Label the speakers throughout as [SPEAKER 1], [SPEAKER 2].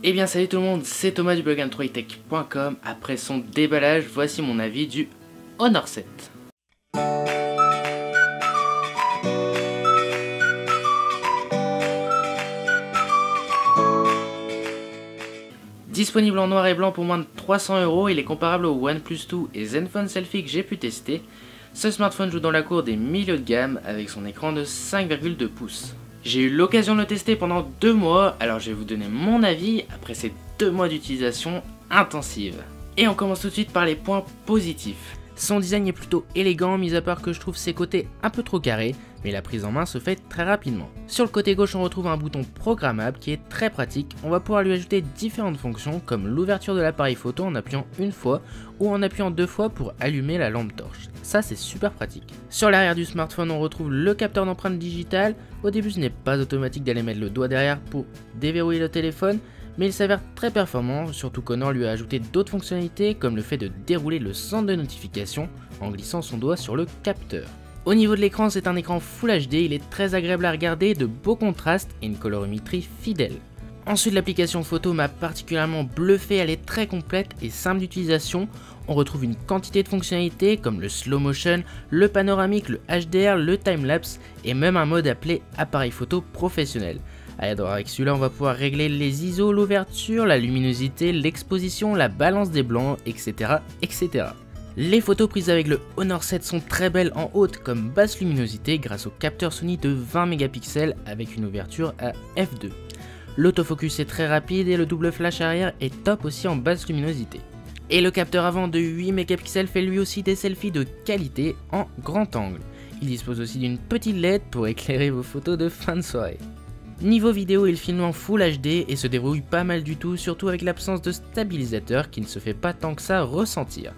[SPEAKER 1] Eh bien salut tout le monde, c'est Thomas du blog androidtech.com. Après son déballage, voici mon avis du Honor 7. Disponible en noir et blanc pour moins de 300 €, il est comparable au OnePlus 2 et Zenfone Selfie que j'ai pu tester. Ce smartphone joue dans la cour des milieux de gamme avec son écran de 5,2 pouces. J'ai eu l'occasion de le tester pendant 2 mois, alors je vais vous donner mon avis après ces 2 mois d'utilisation intensive. Et on commence tout de suite par les points positifs. Son design est plutôt élégant, mis à part que je trouve ses côtés un peu trop carrés, mais la prise en main se fait très rapidement. Sur le côté gauche, on retrouve un bouton programmable qui est très pratique. On va pouvoir lui ajouter différentes fonctions comme l'ouverture de l'appareil photo en appuyant une fois ou en appuyant 2 fois pour allumer la lampe torche. Ça, c'est super pratique. Sur l'arrière du smartphone, on retrouve le capteur d'empreinte digitale. Au début, ce n'est pas automatique d'aller mettre le doigt derrière pour déverrouiller le téléphone, mais il s'avère très performant, surtout qu'Honor lui a ajouté d'autres fonctionnalités comme le fait de dérouler le centre de notification en glissant son doigt sur le capteur. Au niveau de l'écran, c'est un écran Full HD, il est très agréable à regarder, de beaux contrastes et une colorimétrie fidèle. Ensuite, l'application photo m'a particulièrement bluffé, elle est très complète et simple d'utilisation. On retrouve une quantité de fonctionnalités comme le slow motion, le panoramique, le HDR, le timelapse et même un mode appelé appareil photo professionnel. Alors avec celui-là, on va pouvoir régler les ISO, l'ouverture, la luminosité, l'exposition, la balance des blancs, etc. etc. Les photos prises avec le Honor 7 sont très belles en haute comme basse luminosité grâce au capteur Sony de 20 mégapixels avec une ouverture à f2. L'autofocus est très rapide et le double flash arrière est top aussi en basse luminosité. Et le capteur avant de 8 mégapixels fait lui aussi des selfies de qualité en grand angle. Il dispose aussi d'une petite LED pour éclairer vos photos de fin de soirée. Niveau vidéo, il filme en Full HD et se débrouille pas mal du tout, surtout avec l'absence de stabilisateur qui ne se fait pas tant que ça ressentir.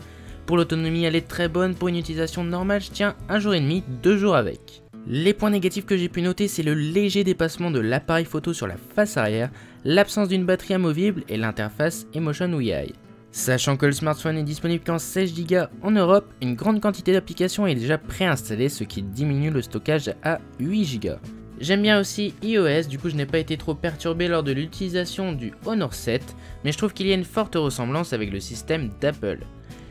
[SPEAKER 1] Pour l'autonomie, elle est très bonne, pour une utilisation normale, je tiens 1 jour et demi, 2 jours avec. Les points négatifs que j'ai pu noter, c'est le léger dépassement de l'appareil photo sur la face arrière, l'absence d'une batterie amovible et l'interface Emotion UI. Sachant que le smartphone est disponible qu'en 16 Go en Europe, une grande quantité d'applications est déjà préinstallée, ce qui diminue le stockage à 8 Go. J'aime bien aussi iOS, du coup je n'ai pas été trop perturbé lors de l'utilisation du Honor 7, mais je trouve qu'il y a une forte ressemblance avec le système d'Apple.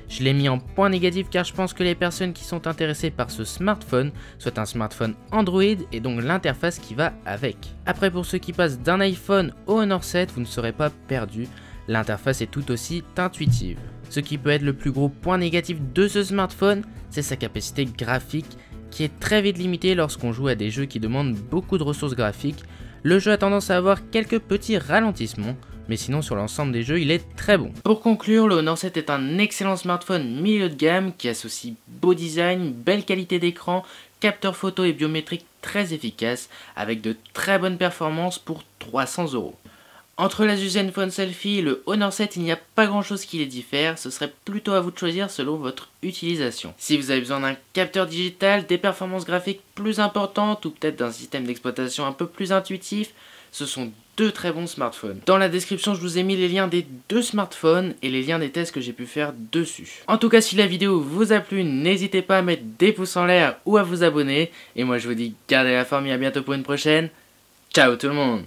[SPEAKER 1] Je l'ai mis en point négatif car je pense que les personnes qui sont intéressées par ce smartphone souhaitent un smartphone Android et donc l'interface qui va avec. Après, pour ceux qui passent d'un iPhone au Honor 7, vous ne serez pas perdu, l'interface est tout aussi intuitive. Ce qui peut être le plus gros point négatif de ce smartphone, c'est sa capacité graphique qui est très vite limitée lorsqu'on joue à des jeux qui demandent beaucoup de ressources graphiques. Le jeu a tendance à avoir quelques petits ralentissements, mais sinon sur l'ensemble des jeux il est très bon. Pour conclure, le Honor 7 est un excellent smartphone milieu de gamme qui associe beau design, belle qualité d'écran, capteur photo et biométrique très efficace avec de très bonnes performances pour 300 €. Entre la Zenfone Selfie et le Honor 7, il n'y a pas grand chose qui les diffère, ce serait plutôt à vous de choisir selon votre utilisation. Si vous avez besoin d'un capteur digital, des performances graphiques plus importantes ou peut-être d'un système d'exploitation un peu plus intuitif, ce sont 2 très bons smartphones. Dans la description, je vous ai mis les liens des 2 smartphones et les liens des tests que j'ai pu faire dessus. En tout cas, si la vidéo vous a plu, n'hésitez pas à mettre des pouces en l'air ou à vous abonner. Et moi je vous dis gardez la forme et à bientôt pour une prochaine. Ciao tout le monde!